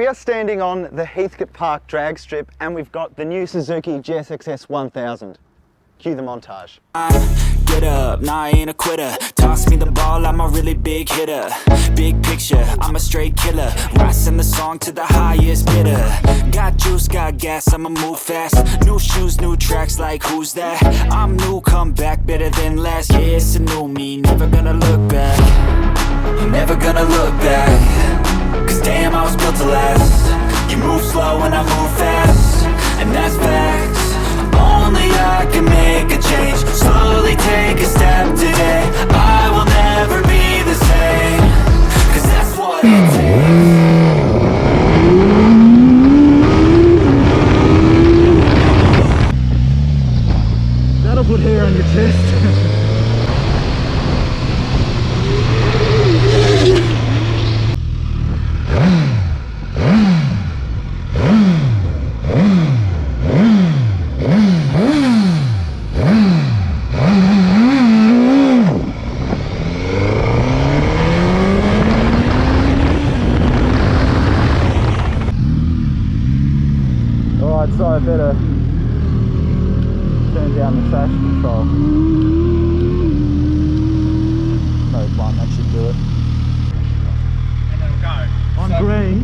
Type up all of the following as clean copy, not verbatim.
are standing on the Heathcote Park drag strip and we've got the new Suzuki GSX-S1000. Cue the montage. Get up, nah, I ain't a quitter. Toss me the ball, I'm a really big hitter. Big picture, I'm a straight killer. Rising the song to the highest bidder. Got juice, got gas, I'ma move fast. New shoes, new tracks, like who's that? I'm new, come back, better than last. Yeah, it's a new me, never gonna look back. Never gonna look back. Cause damn, I was built to last. You move slow and I move fast, and that's facts. Only I can make a change. Slowly take a step today. I will never be the same. Cause that's what it takes. That'll put hair on your chest. Alright, so I better turn down the traction control. No one, that should do it. And it'll go. On so, green?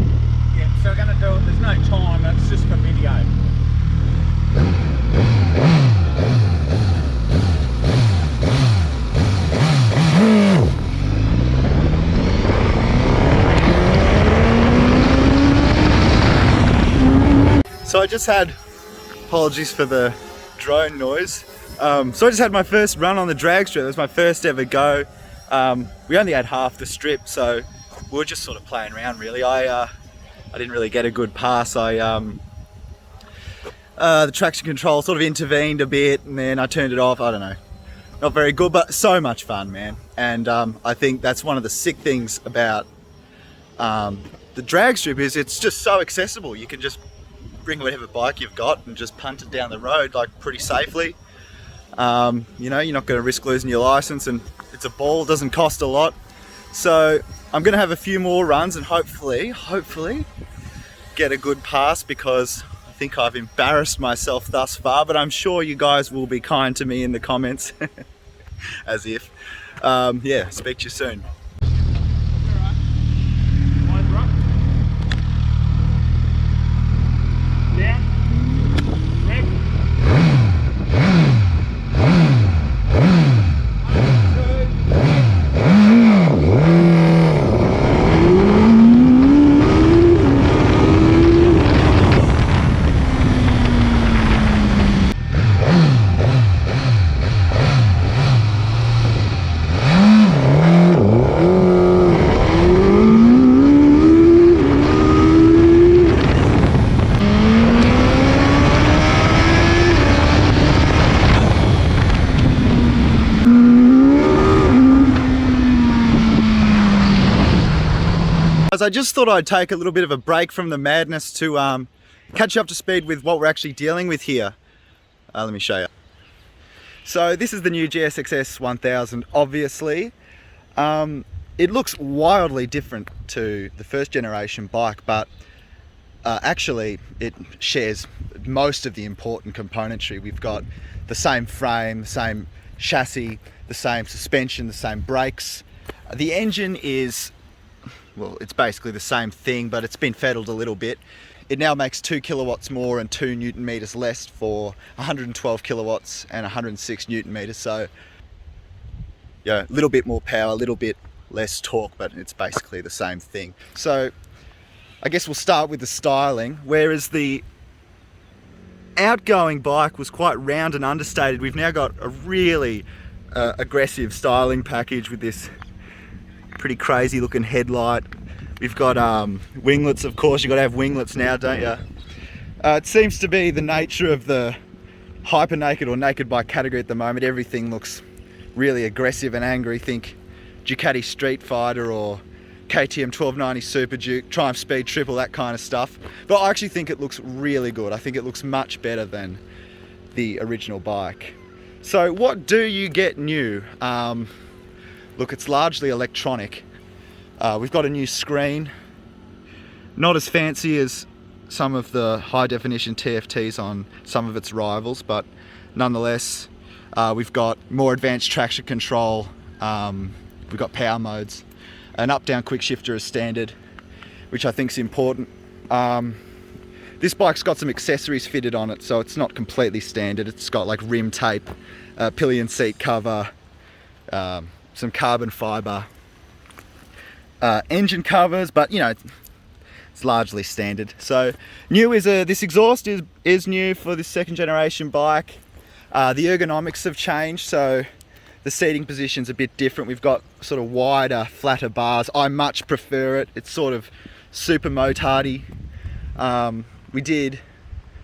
Yeah, so we're going to do it, there's no time, it's just for video. So I just had, apologies for the drone noise. So I just had my first run on the drag strip. It was my first ever go. We only had half the strip, so we were just sort of playing around really. I didn't really get a good pass. The traction control sort of intervened a bit and then I turned it off. I don't know. Not very good, but so much fun, man. And I think that's one of the sick things about the drag strip is it's just so accessible. You can just bring whatever bike you've got and just punt it down the road like pretty safely. You know, you're not going to risk losing your license, and it's a ball, doesn't cost a lot. So I'm going to have a few more runs and hopefully get a good pass, because I think I've embarrassed myself thus far, but I'm sure you guys will be kind to me in the comments. As if. Yeah, speak to you soon. I just thought I'd take a little bit of a break from the madness to catch you up to speed with what we're actually dealing with here. Let me show you. So this is the new GSX-S1000, obviously. It looks wildly different to the first generation bike, but actually it shares most of the important componentry. We've got the same frame, the same chassis, the same suspension, the same brakes. The engine is, well, it's basically the same thing, but it's been feddled a little bit. It now makes 2 kilowatts more and 2 newton meters less for 112 kilowatts and 106 newton meters. So, yeah, a little bit more power, a little bit less torque, but it's basically the same thing. So, I guess we'll start with the styling. Whereas the outgoing bike was quite round and understated, we've now got a really aggressive styling package with this pretty crazy looking headlight. We've got winglets, of course. You've got to have winglets now, don't you? It seems to be the nature of the hyper naked or naked bike category at the moment. Everything looks really aggressive and angry. Think Ducati Street Fighter or KTM 1290 Super Duke, Triumph Speed Triple, that kind of stuff. But I actually think it looks really good. I think it looks much better than the original bike. So what do you get new? Look, it's largely electronic. We've got a new screen. Not as fancy as some of the high definition TFTs on some of its rivals, but nonetheless, we've got more advanced traction control, we've got power modes, an up-down quick shifter is standard, which I think is important. This bike's got some accessories fitted on it, so it's not completely standard. It's got like rim tape, pillion seat cover, some carbon fiber engine covers, but you know, it's largely standard. So new is this exhaust is new for this second generation bike. The ergonomics have changed, so the seating position's a bit different. We've got sort of wider, flatter bars. I much prefer it. It's sort of super motardy. We did,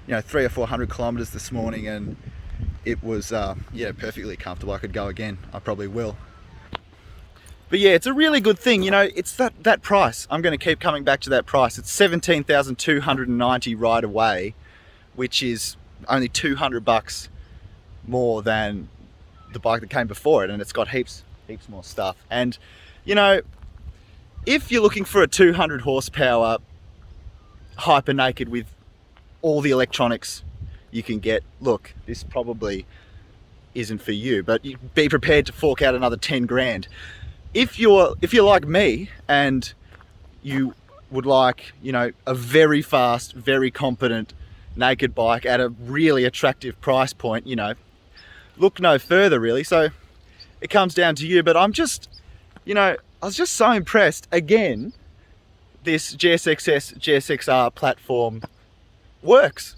you know, 300 or 400 kilometers this morning, and it was yeah, perfectly comfortable. I could go again. I probably will. But yeah, it's a really good thing. You know, it's that price. I'm going to keep coming back to that price. It's $17,290 right away, which is only $200 more than the bike that came before it, and it's got heaps more stuff. And you know, if you're looking for a 200 horsepower hyper naked with all the electronics you can get, look, this probably isn't for you, but you be prepared to fork out another 10 grand. If you're like me and you would like, you know, a very fast, very competent naked bike at a really attractive price point, you know, look no further really. So it comes down to you. But I'm just, you know, I was just so impressed. Again, this GSX-S, GSX-R platform works.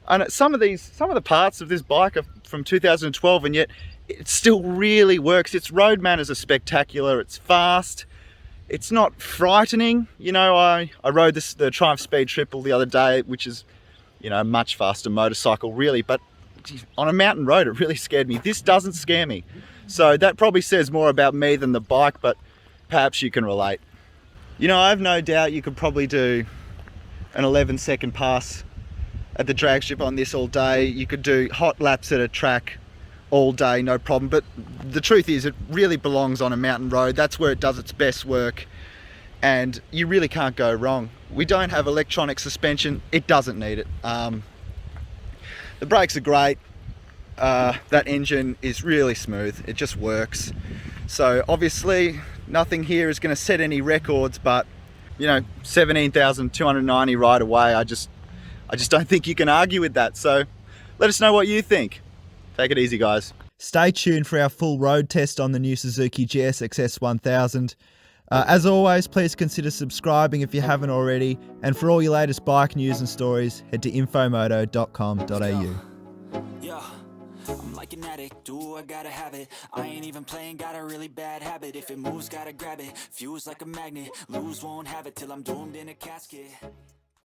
And some of the parts of this bike are from 2012, and yet it still really works. Its road manners are spectacular. It's fast. It's not frightening. You know, I rode the Triumph Speed Triple the other day, which is, you know, a much faster motorcycle really, but on a mountain road it really scared me. This doesn't scare me. So that probably says more about me than the bike, but perhaps you can relate. You know, I have no doubt you could probably do an 11-second pass at the drag strip on this all day. You could do hot laps at a track all day, no problem. But the truth is, it really belongs on a mountain road. That's where it does its best work, and you really can't go wrong. We don't have electronic suspension. It doesn't need it. The brakes are great. That engine is really smooth. It just works. So obviously nothing here is going to set any records, but you know, 17,290 right away, I just don't think you can argue with that. So let us know what you think. Take it easy, guys. Stay tuned for our full road test on the new Suzuki GSX-S1000. As always, please consider subscribing if you haven't already. And for all your latest bike news and stories, head to infomoto.com.au. Yeah, I'm like an addict, do I gotta have it. I ain't even playing, got a really bad habit. If it moves, gotta grab it. Fuse like a magnet, lose, won't have it till I'm doomed in a casket.